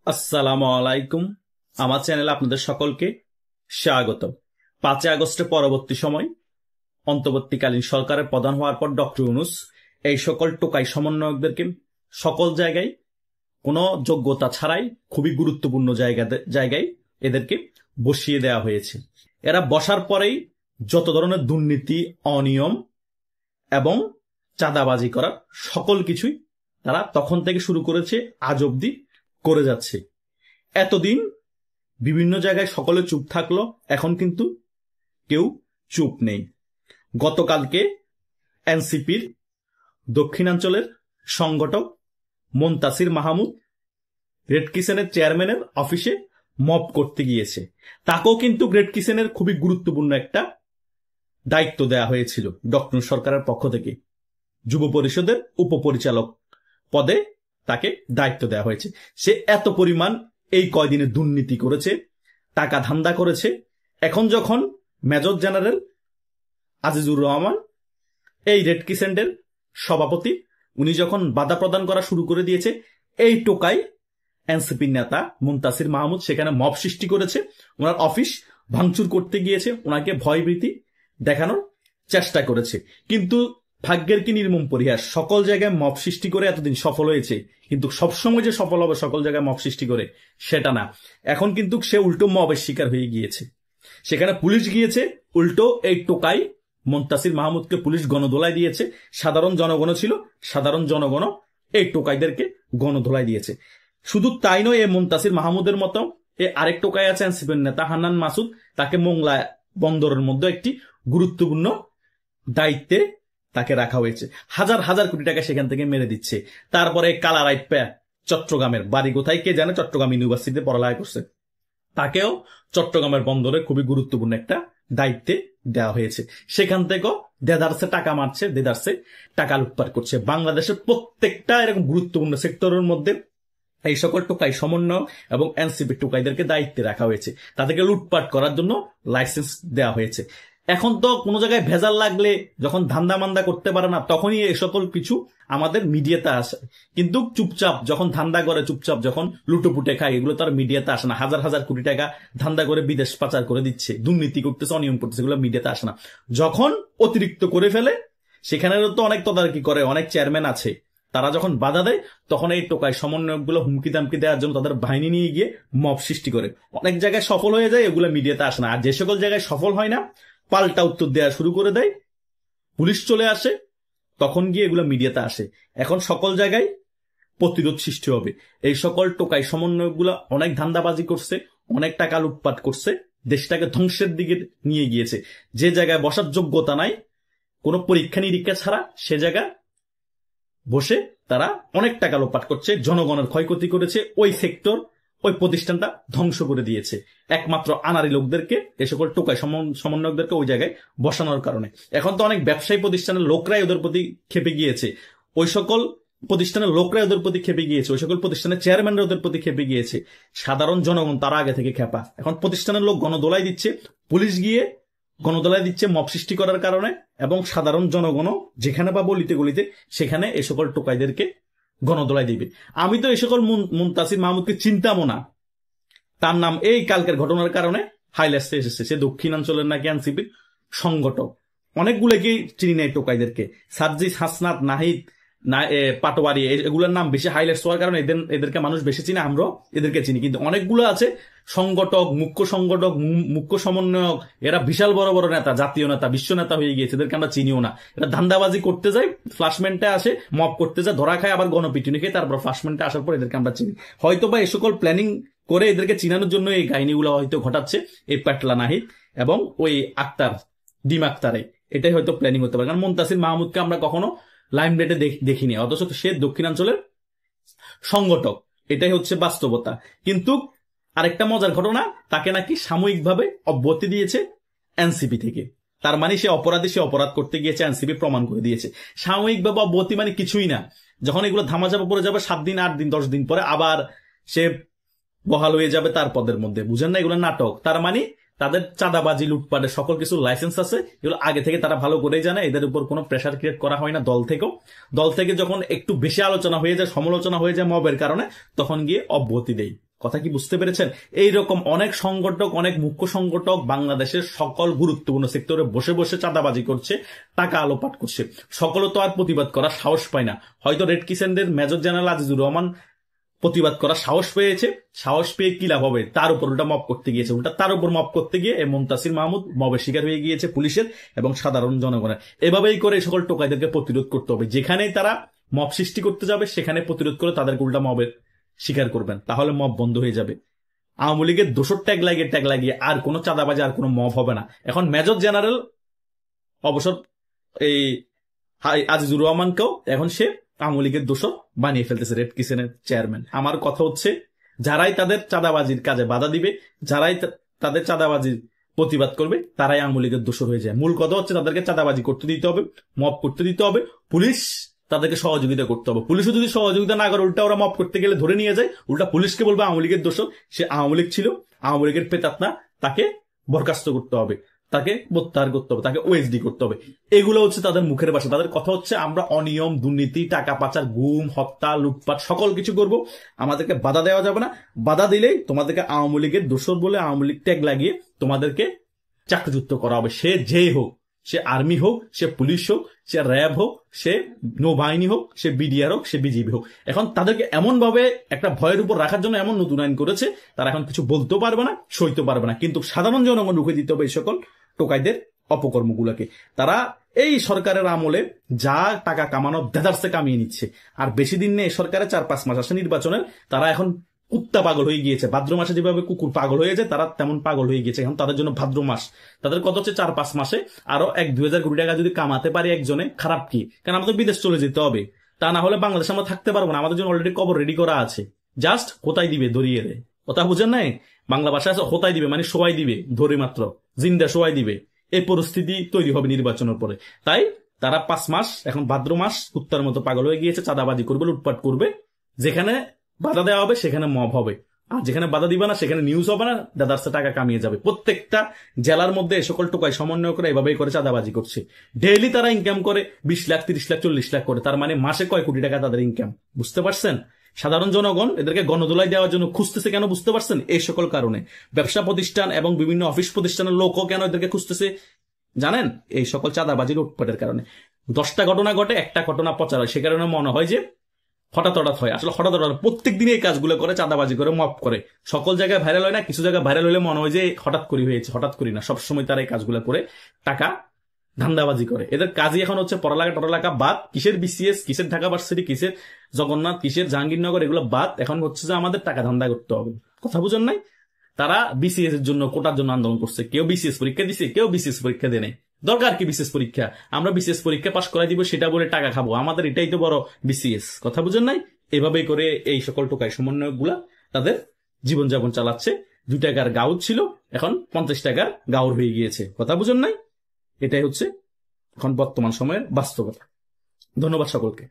আসসালামু আলাইকুম। আমার চ্যানেলে আপনাদের সকলকে স্বাগত। 5 আগস্টের পরবর্তী সময় অন্তর্বর্তীকালীন সরকারের প্রধান হওয়ার পর ডক্টর ইউনূস এই সকল টোকাই সমন্বয়কদেরকে সকল জায়গায় কোনো যোগ্যতা ছাড়াই খুবই গুরুত্বপূর্ণ জায়গায় এদেরকে বসিয়ে দেওয়া হয়েছে। এরা বসার পরেই যত ধরনের দুর্নীতি, অনিয়ম এবং চাঁদাবাজি করার সকল কিছুই তারা তখন থেকে শুরু করেছে, আজ অব্দি করে যাচ্ছে। এতদিন বিভিন্ন জায়গায় সকলে চুপ থাকলো, এখন কিন্তু কেউ চুপ নেই। গতকালকে এনসিপির দক্ষিণাঞ্চলের সংগঠক মুনতাসির মাহমুদ গ্রেট কিচেনের চেয়ারম্যানের অফিসে মব করতে গিয়েছে। তাকেও কিন্তু গ্রেট কিচেনের খুবই গুরুত্বপূর্ণ একটা দায়িত্ব দেওয়া হয়েছিল ডক্টর সরকারের পক্ষ থেকে। যুব পরিষদের উপপরিচালক পদে তাকে দায়িত্ব দেওয়া হয়েছে। সে এত পরিমাণ এই কয়দিনে দুর্নীতি করেছে, টাকা ধান্দা করেছে। এখন যখন মেজর জেনারেল আজিজুর রহমান এই রেড ক্রিসেন্টের সভাপতি, উনি যখন বাধা প্রদান করা শুরু করে দিয়েছে, এই টোকাই এনসিপির নেতা মুনতাসির মাহমুদ সেখানে মব সৃষ্টি করেছে, ওনার অফিস ভাঙচুর করতে গিয়েছে, ওনাকে ভয়ভীতি দেখানোর চেষ্টা করেছে। কিন্তু ভাগ্যের কি নির্মম পরিহাস, সকল জায়গায় মব সৃষ্টি করে এতদিন সফল হয়েছে, কিন্তু সবসময় যে সফল হবে সকল জায়গায় মব সৃষ্টি করে সেটা না। এখন কিন্তু সে উল্টো মবের শিকার হয়ে গিয়েছে। সেখানে পুলিশ গিয়েছে, উল্টো এই টোকাই মুনতাসির মাহমুদকে পুলিশ গণধোলাই দিয়েছে। সাধারণ জনগণ ছিল, সাধারণ জনগণ এই টোকাইদেরকে গণধোলাই দিয়েছে। শুধু তাই নয়, এই মুনতাসির মাহমুদের মতো আরেক টোকাই আছে এনসিপির নেতা হান্নান মাসুদ, তাকে মোংলা বন্দরের মধ্যে একটি গুরুত্বপূর্ণ দায়িত্বে তাকে রাখা হয়েছে। হাজার হাজার কোটি টাকা সেখান থেকে মেরে দিচ্ছে। তারপরে কালারাইপ্যা চট্টগ্রামের বাড়ি কোথায় কে জানে, চট্টগ্রাম ইউনিভার্সিটিতে পড়ালেখা করছে, তাকেও চট্টগ্রামের বন্দরে খুবই গুরুত্বপূর্ণ একটা দায়িত্বে দেওয়া হয়েছে। সেখান থেকেও দেদারসে টাকা মারছে, দেদারসে টাকা লুটপাট করছে। বাংলাদেশের প্রত্যেকটা এরকম গুরুত্বপূর্ণ সেক্টরের মধ্যে এই সকল টোকাই সমন্বয় এবং এনসিপি টোকাইদেরকে দায়িত্বে রাখা হয়েছে, তাদেরকে লুটপাট করার জন্য লাইসেন্স দেওয়া হয়েছে। এখন তো কোনো জায়গায় ভেজাল লাগলে, যখন ধান্দা মান্দা করতে পারে না, তখনই এই সকল কিছু আমাদের মিডিয়াতে আসে। কিন্তু চুপচাপ যখন ধান্দা করে, চুপচাপ যখন লুটোপুটে খায়, এগুলো তার মিডিয়াতে আসে না। হাজার হাজার কোটি টাকা ধান্দা করে বিদেশ পাচার করে দিচ্ছে, দুর্নীতি করতেছে, অনিয়ম করতেছে, এগুলো মিডিয়াতে আসে না। যখন অতিরিক্ত করে ফেলে, সেখানেও তো অনেক তদারকি করে, অনেক চেয়ারম্যান আছে, তারা যখন বাধা দেয় তখন এই টোকাই সমন্বয়কগুলো হুমকি দামকি দেওয়ার জন্য তাদের বাহিনী নিয়ে গিয়ে মব সৃষ্টি করে। অনেক জায়গায় সফল হয়ে যায়, এগুলো মিডিয়াতে আসে না। আর যে সকল জায়গায় সফল হয় না, পাল্টা উত্তর দেওয়া শুরু করে দেয়, পুলিশ চলে আসে, তখন গিয়ে এগুলো মিডিয়াতে আসে। এখন সকল জায়গায় প্রতিরোধ সৃষ্টি হবে। এই সকল টোকাই সমন্বয়কগুলো অনেক ধান্দাবাজি করছে, অনেক টাকা লুটপাট করছে, দেশটাকে ধ্বংসের দিকে নিয়ে গিয়েছে। যে জায়গায় বসার যোগ্যতা নাই, কোনো পরীক্ষা নিরীক্ষা ছাড়া সে জায়গা বসে তারা অনেক টাকা লোপাট করছে, জনগণের ক্ষয়ক্ষতি করেছে, ওই সেক্টর, ওই প্রতিষ্ঠানটা ধ্বংস করে দিয়েছে একমাত্র আনারি লোকদেরকে, এ সকল টোকাই সমন্বয়কদেরকে ওই জায়গায় বসানোর কারণে। এখন তো অনেক ব্যবসায়ী প্রতিষ্ঠানের লোকরাই ওদের প্রতি খেপে গিয়েছে, ওই সকল প্রতিষ্ঠানের লোকরাই ওদের প্রতি খেপে গিয়েছে, ওই সকল প্রতিষ্ঠানের চেয়ারম্যানরা ওদের প্রতি খেপে গিয়েছে। সাধারণ জনগণ তারা আগে থেকে খেপা। এখন প্রতিষ্ঠানের লোক গণদোলাই দিচ্ছে, পুলিশ গিয়ে গণদোলাই দিচ্ছে মব সৃষ্টি করার কারণে, এবং সাধারণ জনগণও যেখানে বা গলিতে গলিতে সেখানে এই সকল টোকাইদেরকে গণদোলাই দিবে। আমি তো এই সকল মুনতাসির মাহমুদকে চিনতামও না, তার নাম এই কালকের ঘটনার কারণে হাইলাইটসে এসেছে। সে দক্ষিণাঞ্চলের নাকি এনসিপির সংগঠক। অনেকগুলোকেই চিনি না এই টোকাইদেরকে, সার্জিস, হাসনাত, নাহিদ, পাটোয়ারি, এগুলোর নাম বেশি হাইলাইটস হওয়ার কারণে এদেরকে মানুষ বেশি চিনে, আমরাও এদেরকে চিনি। কিন্তু অনেকগুলো আছে সংগঠক, মুখ্য সমন্বয়ক, এরা বিশাল বড় বড় নেতা, জাতীয় নেতা, বিশ্ব নেতা হয়ে গিয়েছে, এদেরকে আমরা চিনিও না। এরা ধান্দাবাজি করতে যায়, ফ্লাশমেন্টে আসে, মব করতে যায়, ধরা খায়, আবার গণপিটুনি খেয়ে তারপর ফ্লাশমেন্টে আসার পর এদেরকে আমরা চিনি। হয়তো বা এই সকল প্ল্যানিং করে এদেরকে চিনানোর জন্য এই কাহিনীগুলো হয়তো ঘটাচ্ছে এই পেটলা নাহিদ এবং ওই আক্তার, ডিম আক্তারে, এটাই হয়তো প্ল্যানিং হতে পারে। কারণ মুনতাসির মাহমুদকে আমরা কখনো লাইমলাইটে দেখিনি, অথচ সে দক্ষিণাঞ্চলের সংগঠক, এটাই হচ্ছে বাস্তবতা। কিন্তু আরেকটা মজার ঘটনা, তাকে নাকি সাময়িকভাবে অব্যাহতি দিয়েছে এনসিপি থেকে। তার মানে সে অপরাধী, সে অপরাধ করতে গিয়েছে, এনসিপি প্রমাণ করে দিয়েছে। সাময়িকভাবে অব্যাহতি মানে কিছুই না, যখন এগুলো ধামাচাপা পড়ে যাবে 7 দিন 8 দিন 10 দিন পরে আবার সে বহাল হয়ে যাবে তার পদের মধ্যে। বুঝেন না, এগুলো নাটক। তার মানে তাদের চাঁদাবাজি, লুটপাটের সকল কিছু লাইসেন্স আছে, এগুলো আগে থেকে তারা ভালো করেই জানে। এদের উপর কোনো প্রেশার ক্রিয়েট করা হয় না দল থেকে যখন একটু বেশি আলোচনা হয়ে যায়, সমালোচনা হয়ে যায় মবের কারণে, তখন গিয়ে অব্যাহতি দেয়। কথা কি বুঝতে পেরেছেন? এইরকম অনেক সংগঠক, অনেক মুখ্য সংগঠক বাংলাদেশের সকল গুরুত্বপূর্ণ সেক্টরে বসে বসে চাঁদাবাজি করছে, টাকা আলোপাট করছে। সকলে তো আর প্রতিবাদ করার সাহস পায় না। হয়তো রেড ক্রিসেন্টের মেজর জেনারেল আজিজুর রহমান প্রতিবাদ করার সাহস পেয়েছে, সাহস পেয়ে কি লাভ হবে? তার উপর ওটা মব করতে গিয়েছে, উল্টা তার উপর মব করতে গিয়ে এই মুনতাসির মাহমুদ মবের শিকার হয়ে গিয়েছে পুলিশের এবং সাধারণ জনগণের। এভাবেই করে সকল টোকাইদেরকে প্রতিরোধ করতে হবে। যেখানেই তারা মব সৃষ্টি করতে যাবে সেখানে প্রতিরোধ করে তাদের উল্টা মবের শিকার করবেন, তাহলে মব বন্ধ হয়ে যাবে। আওয়ামী লীগের দোষর ট্যাগ লাগিয়ে আর কোনো চাঁদাবাজি, আর কোনো মব হবে না। এখন মেজর জেনারেল অবসর এই আজিজুর রহমানকেও এখন সে আওয়ামী লীগের দোষর বানিয়ে ফেলতেছে, রেড ক্রিসেন্টের চেয়ারম্যান। আমার কথা হচ্ছে, যারাই তাদের চাঁদাবাজির কাজে বাধা দিবে, যারাই তাদের চাঁদাবাজির প্রতিবাদ করবে, তারাই আওয়ামী লীগের দোষর হয়ে যায়। মূল কথা হচ্ছে তাদেরকে চাঁদাবাজি করতে দিতে হবে, মব করতে দিতে হবে, পুলিশ তাদেরকে সহযোগিতা করতে হবে। পুলিশও যদি সহযোগিতা না করে, উল্টা ওরা মব করতে গেলে ধরে নিয়ে যায়, উল্টা পুলিশকে বলবে আওয়ামী লীগের দোষর, সে আওয়ামী লীগ ছিল, আওয়ামী লীগের প্রেতাত্মা, তাকে বরখাস্ত করতে হবে, তাকে প্রত্যাহার করতে হবে, তাকে ওএসডি করতে হবে। এগুলো হচ্ছে তাদের মুখের ভাষা। তাদের কথা হচ্ছে আমরা অনিয়ম, দুর্নীতি, টাকা পাচার, গুম, হত্যা, লুটপাট সকল কিছু করব, আমাদেরকে বাধা দেওয়া যাবে না। বাধা দিলেই তোমাদেরকে আওয়ামী লীগের দোষর বলে আওয়ামী লীগ ট্যাগ লাগিয়ে তোমাদেরকে চাকরিচ্যুত করা হবে। সে যেই হোক, সে আর্মি হোক, সে পুলিশ হোক, সে র্যাব হোক, সে নৌবাহিনী হোক, সে বিডিআর হোক, সে বিজিবি হোক। এখন তাদেরকে এমন ভাবে একটা ভয়ের উপর রাখার জন্য এমন নতুন আইন করেছে, তারা এখন কিছু বলতেও পারবে না, সইতে পারবে না। কিন্তু সাধারণ জনগণ রুখে দিতে হবে এই সকল টোকাইদের অপকর্মগুলোকে। তারা এই সরকারের আমলে যা টাকা কামানো দেদারসে কামিয়ে নিচ্ছে। আর বেশি দিন নেই সরকারের 4-5 মাস আসে নির্বাচনের, তারা এখন কুত্তা পাগল হয়ে গিয়েছে। ভাদ্র মাসে যেভাবে কুকুর পাগল হয়ে যায়, তারা তেমন পাগল হয়ে গিয়েছে। এখন তাদের জন্য ভাদ্র মাস, তাদের কত হচ্ছে 4-5 মাসে আরো 1-2 হাজার কোটি টাকা যদি কামাতে পারে একজনে, খারাপ কি? কারণ আমাদের বিদেশ চলে যেতে হবে, তা না হলে বাংলাদেশে আমরা থাকতে পারবো না। আমাদের জন্য অলরেডি কবর রেডি করা আছে, জাস্ট কোথায় দিবে ধরিয়ে দেয়। কথা বুঝেন নাই? বাংলা ভাষা আছে হোতাই দিবে, মানে শোয়াই দিবে, ধরে মাত্র জিন্দা শোয়াই দিবে। এই পরিস্থিতি তৈরি হবে নির্বাচনের পরে। তাই তারা 5 মাস, এখন ভাদ্র মাস, কুত্তার মতো পাগল হয়ে গিয়েছে, চাঁদাবাজি করবে, লুটপাট করবে। যেখানে বাধা দেওয়া হবে সেখানে মব হবে, আর যেখানে বাধা দিবে না সেখানে নিউজ হবে না, দাদারসে টাকা কামিয়ে যাবে। প্রত্যেকটা জেলার মধ্যে এই সকল টোকাই সমন্বয় করে এভাবেই করে চাঁদাবাজি করছে। ডেইলি তারা ইনকাম করে 20 লাখ, 30 লাখ, 40 লাখ করে। তার মানে মাসে কয় কোটি টাকা তাদের ইনকাম, বুঝতে পারছেন? সাধারণ জনগণ এদেরকে গণদোলাই দেওয়ার জন্য খুঁজতেছে কেন, বুঝতে পারছেন? এই সকল কারণে। ব্যবসা প্রতিষ্ঠান এবং বিভিন্ন অফিস প্রতিষ্ঠানের লোকও কেন এদেরকে খুঁজতেছে জানেন? এই সকল চাঁদাবাজি, লুটপাটের কারণে। 10টা ঘটনা ঘটে, একটা ঘটনা প্রচার হয়, সে কারণে মনে হয় যে হঠাৎ হঠাৎ হয়। আসলে হঠাৎ হঠাৎ প্রত্যেক দিন এই কাজগুলো করে, চাঁদাবাজি করে, মব করে। সকল জায়গায় ভাইরাল হয় না, কিছু জায়গায় ভাইরাল হলে মনে হয় যে হঠাৎ করি হয়েছে, হঠাৎ করি না। সবসময় তারা এই কাজগুলো করে টাকা ধান্দাবাজি করে। এদের কাজই এখন হচ্ছে পড়ালেখা বাদ, কিসের বিসিএস, কিসের ঢাকা ভার্সিটি, কিসের জগন্নাথ, কিসের জাহাঙ্গীরনগর, এগুলো বাদ। এখন হচ্ছে যে আমাদের টাকা ধান্দা করতে হবে। কথা বুঝেন নাই? তারা বিসিএস এর জন্য, কোটার জন্য আন্দোলন করছে। কেউ বিসিএস পরীক্ষা দিছে, কেউ বিসিএস পরীক্ষা দেয় নাই। দরকার কি বিসিএস পরীক্ষা? আমরা বিসিএস পরীক্ষা পাশ করাই দিব, সেটা বলে টাকা খাবো। আমাদের এটাই তো বড় বিসিএস। কথা বুঝেন নাই? এভাবেই করে এই সকল টোকাই সমন্বয়ক গুলা তাদের জীবনযাপন চালাচ্ছে। 2 টাকার গাউর ছিল, এখন 50 টাকার গাউর হয়ে গিয়েছে। কথা বুঝেন নাই? এটাই হচ্ছে এখন বর্তমান সময়ের বাস্তবতা। ধন্যবাদ সকলকে।